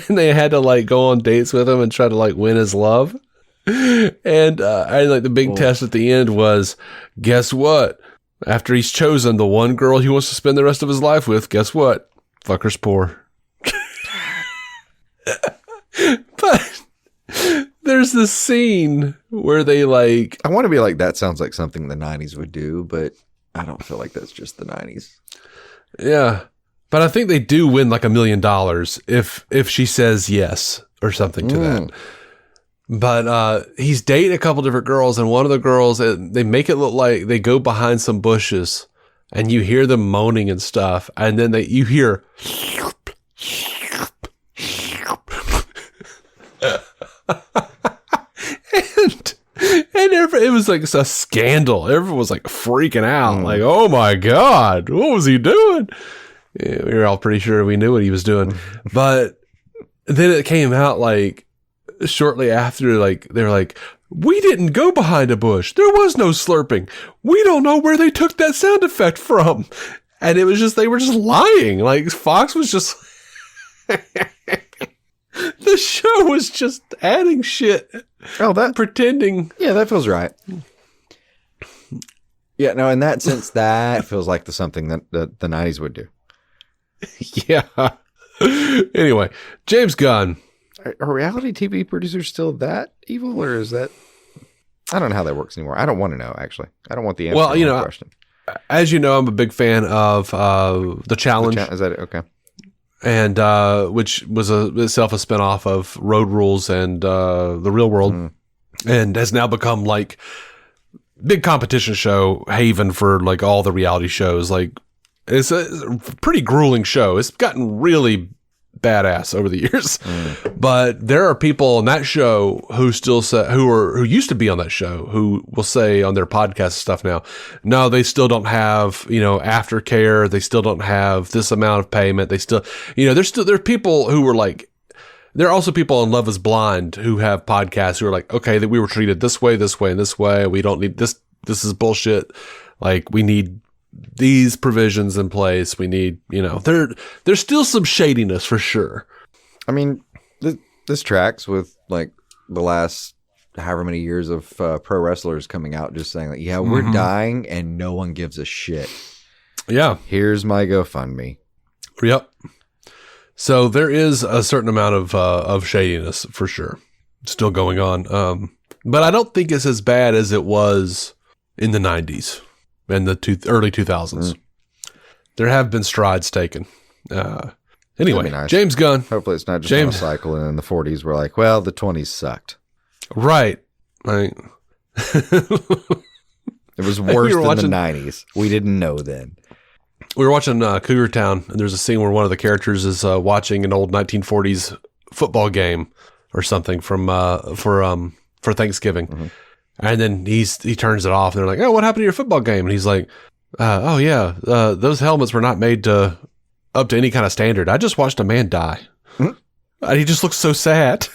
And they had to like go on dates with him and try to like win his love. And like the big test at the end was, guess what? After he's chosen the one girl he wants to spend the rest of his life with, guess what? Fucker's poor. But there's this scene where they like... I want to be like, that sounds like something the 90s would do, but I don't feel like that's just the 90s. Yeah. But I think they do win like $1 million if she says yes or something to that. But he's dating a couple different girls, and one of the girls, they make it look like they go behind some bushes, and you hear them moaning and stuff, and then you hear... And it was like a scandal. Everyone was like freaking out. Like, oh my God, what was he doing? Yeah, we were all pretty sure we knew what he was doing. But then it came out like shortly after, like, they were like, we didn't go behind a bush. There was no slurping. We don't know where they took that sound effect from. And it was just, they were just lying. Like, Fox was just... The show was just adding shit. Oh, that pretending. Yeah, that feels right. Yeah, no, in that sense, that feels like something that the 90s would do. Yeah. Anyway, James Gunn. Are reality TV producers still that evil, or is that... I don't know how that works anymore. I don't want to know, actually. I don't want the answer to the question. As you know, I'm a big fan of The Challenge. Is that it? Okay. And which was itself a spinoff of Road Rules and The Real World, and has now become like big competition show haven for like all the reality shows. Like it's a pretty grueling show. It's gotten really badass over the years, but there are people on that show who still say who used to be on that show who will say on their podcast stuff now, no, they still don't have aftercare. They still don't have this amount of payment. They still, there's people who were like there are also people on Love is Blind who have podcasts who are like, okay, that we were treated this way, and this way. We don't need this. This is bullshit. Like, we need these provisions in place. We need, there's still some shadiness for sure. I mean, this tracks with like the last however many years of pro wrestlers coming out just saying like, yeah, we're dying and no one gives a shit. Yeah. Here's my GoFundMe. Yep. So there is a certain amount of shadiness for sure still going on. But I don't think it's as bad as it was in the 90s and the early 2000s. There have been strides taken. Anyway, nice. James Gunn. Hopefully it's not just on a cycle and in the 40s we're like, well, the 20s sucked. Right. It was worse than the 90s. We didn't know then. We were watching Cougar Town, and there's a scene where one of the characters is watching an old 1940s football game or something for Thanksgiving. Mm-hmm. And then he turns it off, and they're like, oh, what happened to your football game? And he's like, oh, yeah, those helmets were not made up to any kind of standard. I just watched a man die. Mm-hmm. And he just looks so sad.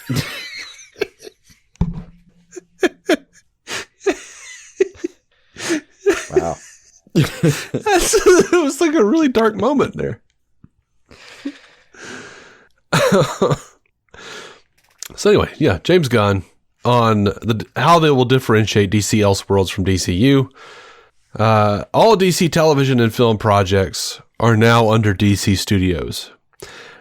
Wow. It was like a really dark moment there. So anyway, yeah, James Gunn on how they will differentiate DC Elseworlds from DCU. All DC television and film projects are now under DC Studios.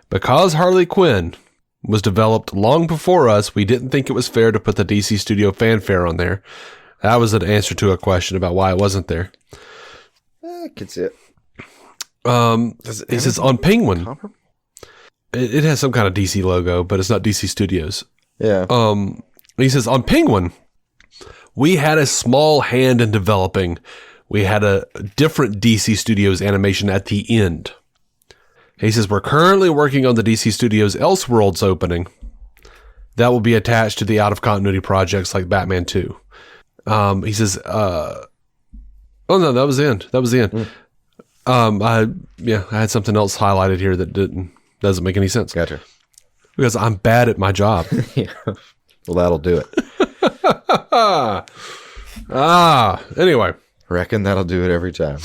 Because Harley Quinn was developed long before us, we didn't think it was fair to put the DC Studio fanfare on there. That was an answer to a question about why it wasn't there. I could see it. It says on Penguin. It has some kind of DC logo, but it's not DC Studios. Yeah. He says on Penguin, we had a small hand in developing. We had a different DC Studios animation at the end. He says we're currently working on the DC Studios Elseworlds opening. That will be attached to the out of continuity projects like Batman 2. He says, oh no, that was the end. I had something else highlighted here that doesn't make any sense. Gotcha. Because I'm bad at my job. Yeah. Well, that'll do it. Anyway. Reckon that'll do it every time.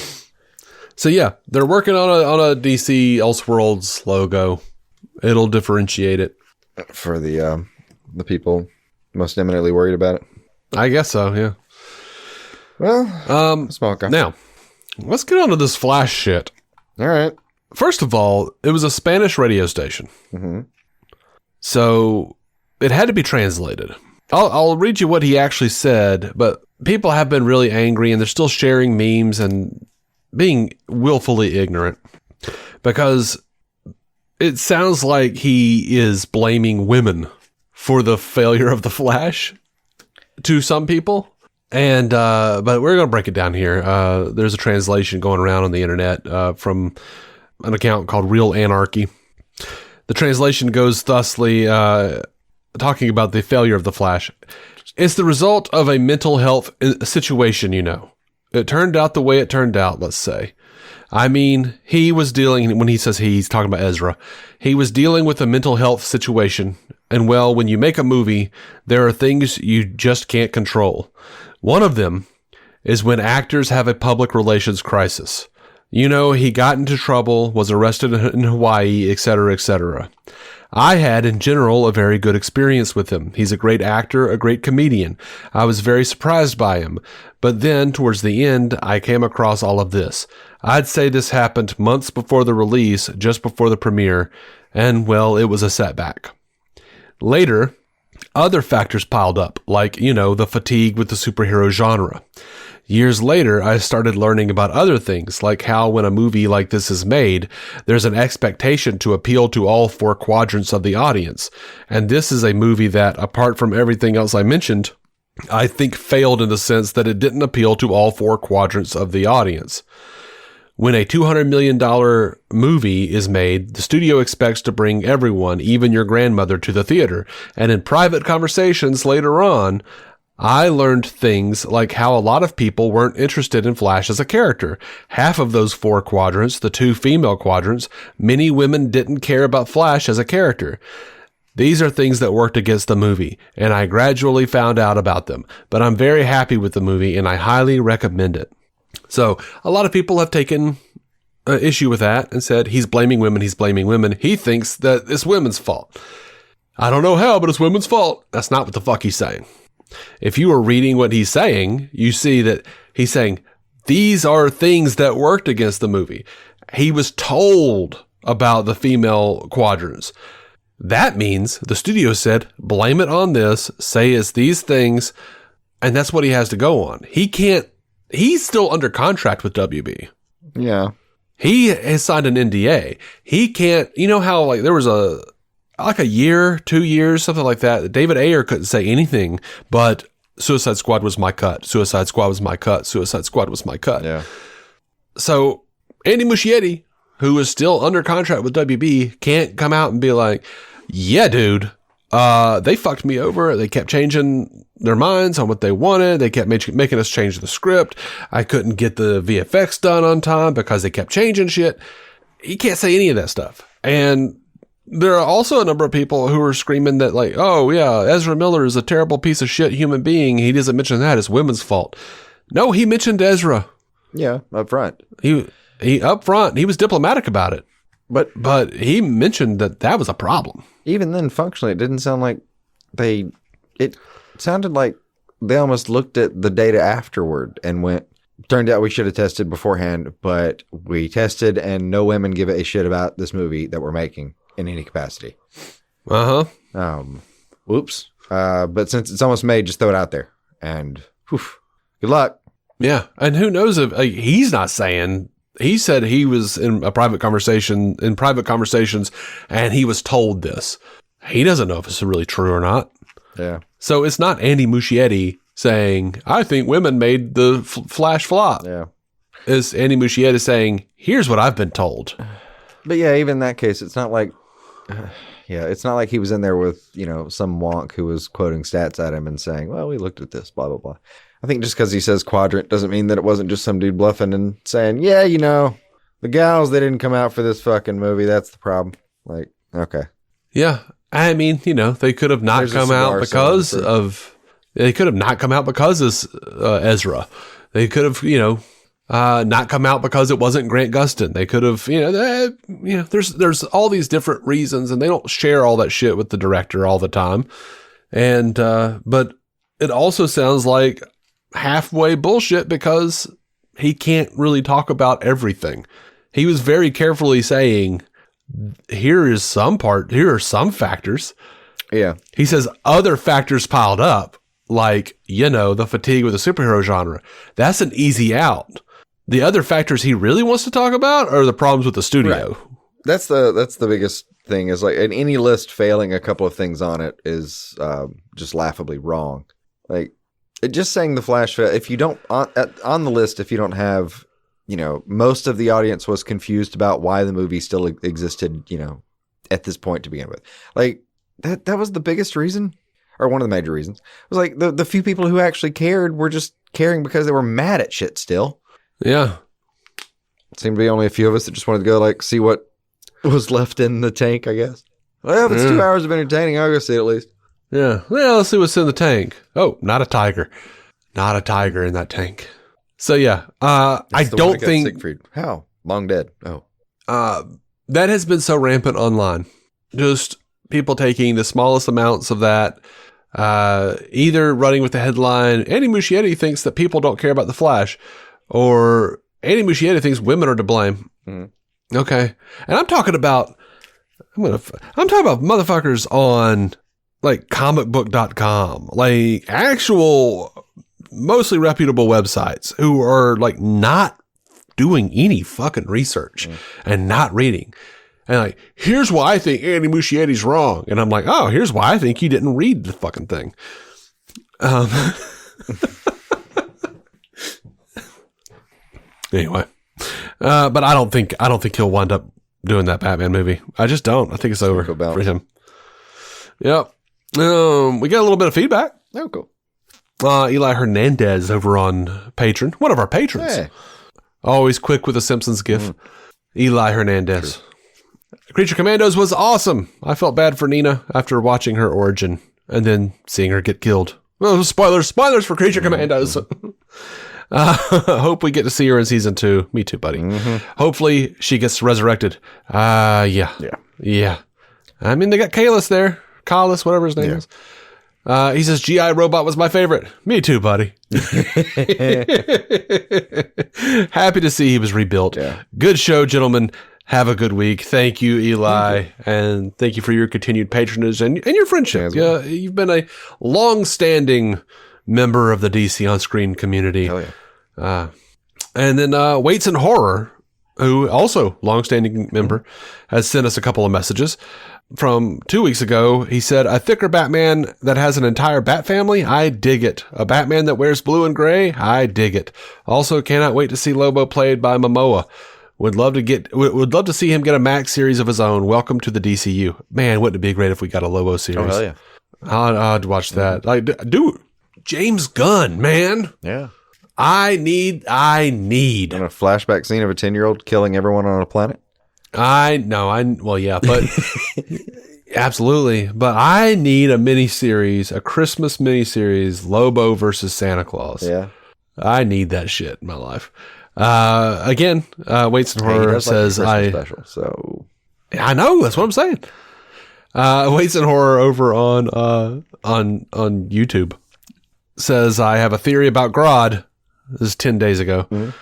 So yeah, they're working on a DC Elseworlds logo. It'll differentiate it. For the people most eminently worried about it. I guess so, yeah. Well, small guy. Now, let's get on to this Flash shit. All right. First of all, it was a Spanish radio station. Mm-hmm. So it had to be translated. I'll read you what he actually said, but people have been really angry and they're still sharing memes and being willfully ignorant because it sounds like he is blaming women for the failure of the Flash to some people. And, but we're going to break it down here. There's a translation going around on the internet, from an account called Real Anarchy. The translation goes thusly, talking about the failure of the Flash. It's the result of a mental health situation, It turned out the way it turned out, let's say. I mean, he was dealing, when he says he's talking about Ezra, he was dealing with a mental health situation. And well, when you make a movie, there are things you just can't control. One of them is when actors have a public relations crisis. He got into trouble, was arrested in Hawaii, etc., etc. I had, in general, a very good experience with him. He's a great actor, a great comedian. I was very surprised by him. But then, towards the end, I came across all of this. I'd say this happened months before the release, just before the premiere, and, well, it was a setback. Later, other factors piled up, like, the fatigue with the superhero genre. Years later, I started learning about other things, like how when a movie like this is made, there's an expectation to appeal to all four quadrants of the audience. And this is a movie that, apart from everything else I mentioned, I think failed in the sense that it didn't appeal to all four quadrants of the audience. When a $200 million movie is made, the studio expects to bring everyone, even your grandmother, to the theater. And in private conversations later on, I learned things like how a lot of people weren't interested in Flash as a character. Half of those four quadrants, the two female quadrants, many women didn't care about Flash as a character. These are things that worked against the movie, and I gradually found out about them. But I'm very happy with the movie, and I highly recommend it. So a lot of people have taken issue with that and said, he's blaming women, he's blaming women. He thinks that it's women's fault. I don't know how, but it's women's fault. That's not what the fuck he's saying. If you are reading what he's saying, you see that he's saying, these are things that worked against the movie. He was told about the female quadrants. That means the studio said, blame it on this, say it's these things, and that's what he has to go on. He's still under contract with WB. Yeah. He has signed an NDA. He can't, you know how like there was a year, 2 years, something like that. David Ayer couldn't say anything, but Suicide Squad was my cut. Suicide Squad was my cut. Suicide Squad was my cut. Yeah. So Andy Muschietti, who is still under contract with WB, can't come out and be like, yeah, dude, they fucked me over. They kept changing their minds on what they wanted. They kept making us change the script. I couldn't get the VFX done on time because they kept changing shit. He can't say any of that stuff. And there are also a number of people who are screaming that like, oh yeah, Ezra Miller is a terrible piece of shit human being. He doesn't mention that. It's women's fault. No, he mentioned Ezra. Yeah, up front. He up front, he was diplomatic about it. But he mentioned that was a problem. Even then, functionally, it didn't sound like it sounded like they almost looked at the data afterward and went, turned out we should have tested beforehand, but we tested and no women give a shit about this movie that we're making in any capacity. Whoops. But since it's almost made, just throw it out there. And good luck. Yeah. And who knows if he's not saying. He said he was in private conversations, and he was told this. He doesn't know if it's really true or not. Yeah. So it's not Andy Muschietti saying, I think women made the Flash flop. Yeah. It's Andy Muschietti saying, here's what I've been told. But yeah, even in that case, it's not like, it's not like he was in there with, some wonk who was quoting stats at him and saying, well, we looked at this, blah, blah, blah. I think just because he says quadrant doesn't mean that it wasn't just some dude bluffing and saying, yeah, the gals, they didn't come out for this fucking movie. That's the problem. Like, okay. Yeah. I mean, they could have not come out because of Ezra. They could have, not come out because it wasn't Grant Gustin. They could have, there's all these different reasons, and they don't share all that shit with the director all the time. And, but it also sounds like halfway bullshit because he can't really talk about everything. He was very carefully saying, here are some factors. Yeah. He says other factors piled up, like, the fatigue with the superhero genre. That's an easy out. The other factors he really wants to talk about are the problems with the studio. Right. That's the biggest thing is like in any list failing a couple of things on it is just laughably wrong. Like just saying the Flash, if you don't on the list, if you don't have, most of the audience was confused about why the movie still existed, at this point to begin with. Like that was the biggest reason, or one of the major reasons. It was like the few people who actually cared were just caring because they were mad at shit still. Yeah. It seemed to be only a few of us that just wanted to go like see what was left in the tank, I guess. Well, if it's 2 hours of entertaining, I'll go see it at least. Yeah. Well, let's see what's in the tank. Oh, not a tiger. Not a tiger in that tank. So yeah, I don't think Siegfried. How? Long dead. Oh. That has been so rampant online. Just people taking the smallest amounts of that, either running with the headline, Andy Muschietti thinks that people don't care about the Flash, or Andy Muschietti thinks women are to blame. Mm-hmm. Okay. And I'm talking about motherfuckers on like comicbook.com, like actual mostly reputable websites who are like not doing any fucking research and not reading. And like, here's why I think Andy Muschietti's wrong. And I'm like, oh, here's why I think he didn't read the fucking thing. Anyway, but I don't think he'll wind up doing that Batman movie. I just don't. I think it's over for him. Yep. We got a little bit of feedback. Oh, cool. Eli Hernandez over on Patreon, one of our patrons. Hey. Always quick with a Simpsons gif. Eli Hernandez. Creature Commandos was awesome. I felt bad for Nina after watching her origin and then seeing her get killed. Well, spoilers for Creature Commandos. Hope we get to see her in season 2. Me too, buddy. Hopefully she gets resurrected. Yeah. I mean, they got Kelex there. Kelex, whatever his name is. He says, G.I. Robot was my favorite. Me too, buddy. Happy to see he was rebuilt. Yeah. Good show, gentlemen. Have a good week. Thank you, Eli. And thank you for your continued patronage and your friendship. Yeah, you've been a long-standing member of the DC On Screen community. Hell yeah. And then Waits in Horror, who also long-standing member, has sent us a couple of messages. From 2 weeks ago, he said, a thicker Batman that has an entire Bat family? I dig it. A Batman that wears blue and gray? I dig it. Also, cannot wait to see Lobo played by Momoa. Would love to see him get a Max series of his own. Welcome to the DCU. Man, wouldn't it be great if we got a Lobo series? Oh, hell yeah. I'd watch that. Like, dude, James Gunn, man. Yeah. I need. On a flashback scene of a 10-year-old killing everyone on a planet? Well, yeah, but absolutely. But I need a miniseries, a Christmas miniseries, Lobo versus Santa Claus. Yeah. I need that shit in my life. Again, Waits in Horror says special, so I know, that's what I'm saying. Waits in Horror over on YouTube says, I have a theory about Grodd. This is 10 days ago.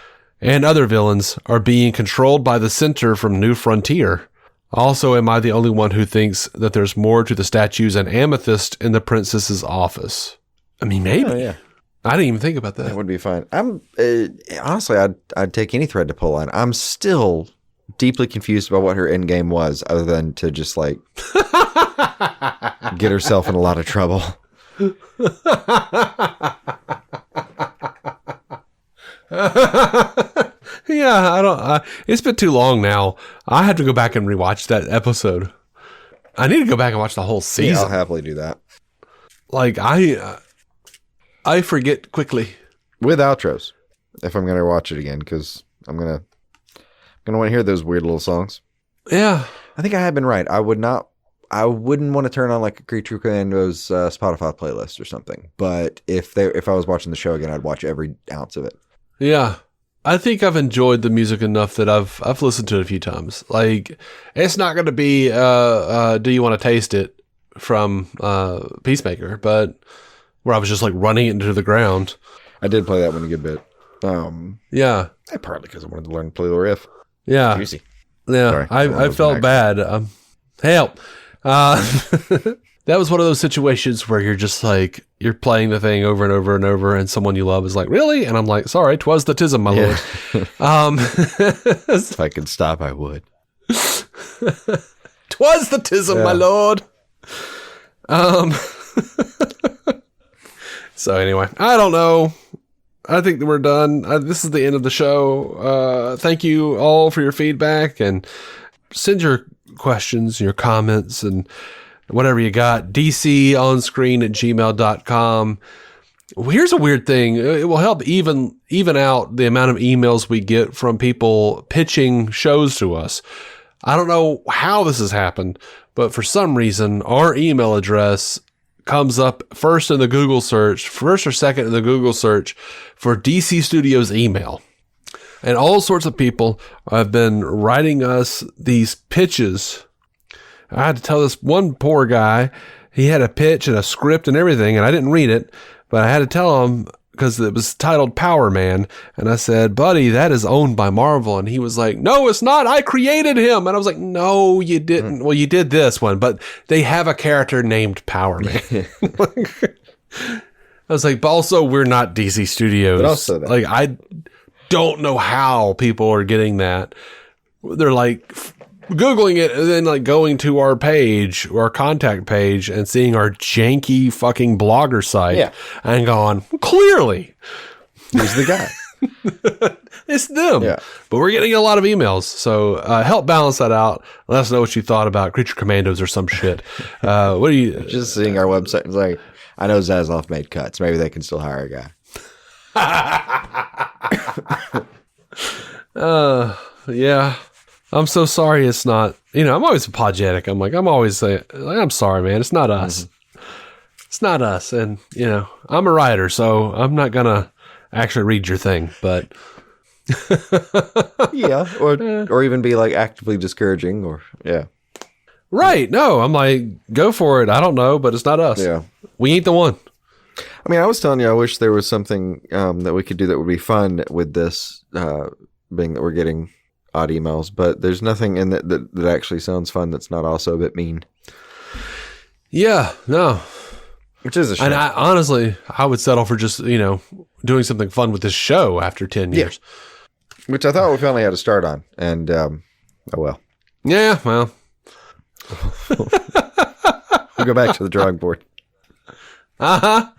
And other villains are being controlled by the Center from New Frontier. Also, am I the only one who thinks that there's more to the statues and amethyst in the princess's office? I mean, maybe. Oh, yeah. I didn't even think about that. That would be fine. I'm honestly, I'd take any thread to pull on. I'm still deeply confused about what her end game was, other than to just like get herself in a lot of trouble. Yeah, I don't. It's been too long now. I had to go back and rewatch that episode. I need to go back and watch the whole season. Yeah, I'll happily do that. Like I forget quickly with outros if I'm gonna watch it again, because I'm gonna want to hear those weird little songs. Yeah, I think I have been right. I wouldn't want to turn on like a Creature Commandos Spotify playlist or something. But if I was watching the show again, I'd watch every ounce of it. Yeah. I think I've enjoyed the music enough that I've listened to it a few times. Like, it's not going to be Do You Want to Taste It from Peacemaker, but where I was just like running it into the ground. I did play that one a good bit. Yeah. Partly because I wanted to learn to play the riff. Yeah. Juicy. Yeah. Sorry, I felt bad. Help. That was one of those situations where you're just like, you're playing the thing over and over and over, and someone you love is like, really? And I'm like, sorry, 'twas the tism, my lord. If I could stop, I would. 'Twas the tism, my lord. So anyway, I don't know. I think that we're done. This is the end of the show. Thank you all for your feedback, and send your questions, your comments, and whatever you got. DConscreen@gmail.com. Here's a weird thing. It will help even out the amount of emails we get from people pitching shows to us. I don't know how this has happened, but for some reason, our email address comes up first in the Google search, first or second in the Google search for DC Studios email. And all sorts of people have been writing us these pitches. I had to tell this one poor guy, he had a pitch and a script and everything, and I didn't read it, but I had to tell him because it was titled Power Man. And I said, buddy, that is owned by Marvel. And he was like, no, it's not. I created him. And I was like, no, you didn't. Well, you did this one, but they have a character named Power Man. I was like, but also we're not DC Studios. But also that. Like, I don't know how people are getting that. They're like Googling it and then like going to our page, our contact page, and seeing our janky fucking blogger site and going, clearly, he's the guy. It's them. Yeah. But we're getting a lot of emails. So help balance that out. Let us know what you thought about Creature Commandos or some shit. What do you... Just seeing our website and like, I know Zaslav made cuts. Maybe they can still hire a guy. Yeah. I'm so sorry it's not, I'm always apologetic. I'm always saying, I'm sorry, man. It's not us. It's not us. And, I'm a writer, so I'm not going to actually read your thing, but. Yeah. Or even be like actively discouraging or, yeah. Right. No, I'm like, go for it. I don't know, but it's not us. Yeah. We ain't the one. I mean, I was telling you, I wish there was something that we could do that would be fun with this, being that we're getting odd emails, but there's nothing in that actually sounds fun that's not also a bit mean. Yeah, no. Which is a shame. And I would settle for just, doing something fun with this show after 10 years. Which I thought we finally had to start on. And, oh well. Yeah, well. We'll go back to the drawing board. Uh-huh.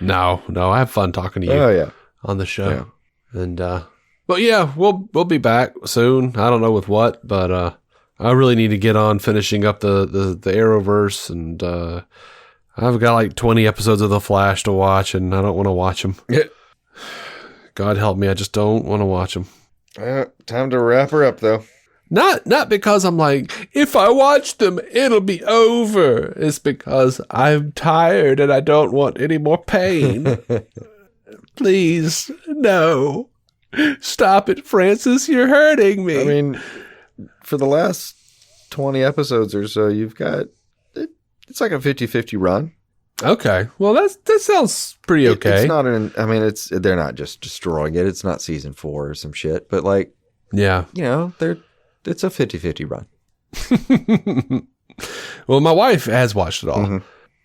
No, I have fun talking to you. Oh, yeah. On the show. Yeah. And, but yeah, we'll be back soon. I don't know with what, but, I really need to get on finishing up the Arrowverse, and, I've got like 20 episodes of The Flash to watch, and I don't want to watch them. Yeah. God help me, I just don't want to watch them. Time to wrap her up, though. Not because I'm like, if I watch them, it'll be over. It's because I'm tired and I don't want any more pain. Please, no. Stop it, Francis. You're hurting me. I mean, for the last 20 episodes or so, you've got, it's like a 50-50 run. Okay. Well, that sounds pretty okay. It's not they're not just destroying it. It's not season 4 or some shit, but like, yeah, it's a 50-50 run. Well, my wife has watched it all. Mm-hmm.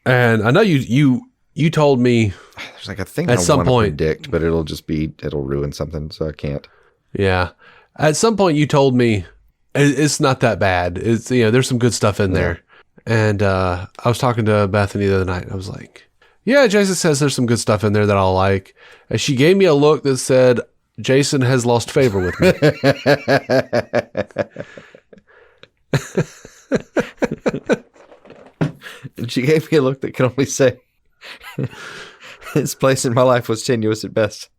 And I know you told me there's like a thing at some point predict, but it'll ruin something, so I can't. Yeah. At some point you told me it's not that bad. It's, there's some good stuff in there. And I was talking to Bethany the other night. I was like, yeah, Jason says there's some good stuff in there that I'll like. And she gave me a look that said, Jason has lost favor with me. And she gave me a look that can only say, his place in my life was tenuous at best,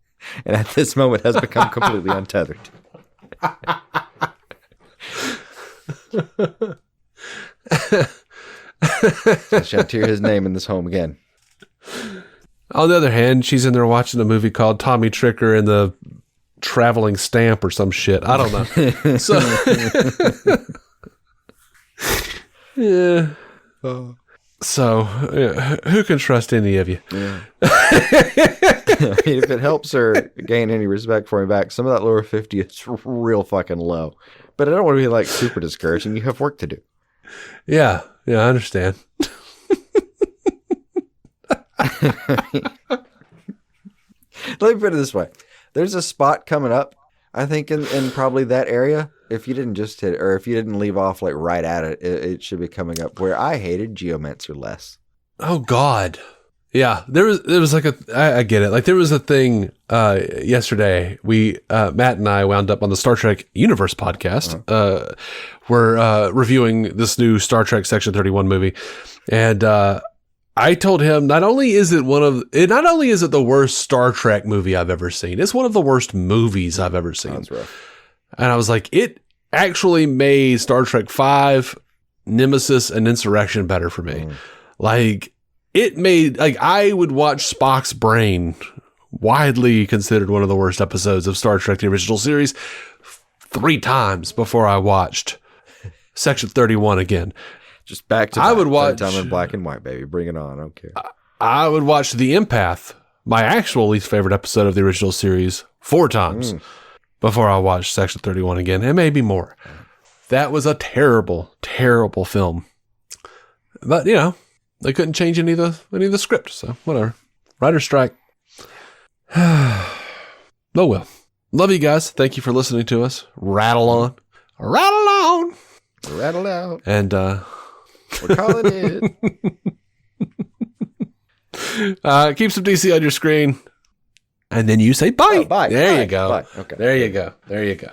and at this moment has become completely untethered. I shan't hear his name in this home again. On the other hand, she's in there watching a movie called Tommy Tricker and the Traveling Stamp or some shit. I don't know. So, yeah. So, who can trust any of you? Yeah. I mean, if it helps her gain any respect for me back, some of that lower 50 is real fucking low. But I don't want to be like super discouraged, and you have work to do. Yeah, I understand. Let me put it this way. There's a spot coming up, I think, in probably that area. If you didn't just hit it, or if you didn't leave off like right at it, it should be coming up where I hated Geomancer less. Oh, God. Yeah, there was like I get it. Like there was a thing yesterday. We Matt and I wound up on the Star Trek Universe podcast. Uh-huh. We're reviewing this new Star Trek Section 31 movie, and I told him not only is it the worst Star Trek movie I've ever seen, it's one of the worst movies I've ever seen. That's rough. And I was like, it actually made Star Trek 5, Nemesis, and Insurrection better for me. Like. It made, like, I would watch Spock's Brain, widely considered one of the worst episodes of Star Trek, the original series, 3 times before I watched Section 31 again. Just back to I would watch time in black and white, baby. Bring it on. I don't care. I would watch The Empath, my actual least favorite episode of the original series, 4 times before I watched Section 31 again, and maybe more. That was a terrible, terrible film. But, they couldn't change any of the script, so whatever. Writer's strike. Oh well. Love you guys. Thank you for listening to us. Rattle on. Rattle on. Rattle out. And we're calling it. Keep some DC on your screen. And then you say bye. Oh, bye. There bye. you go. Bye. Okay. There you go.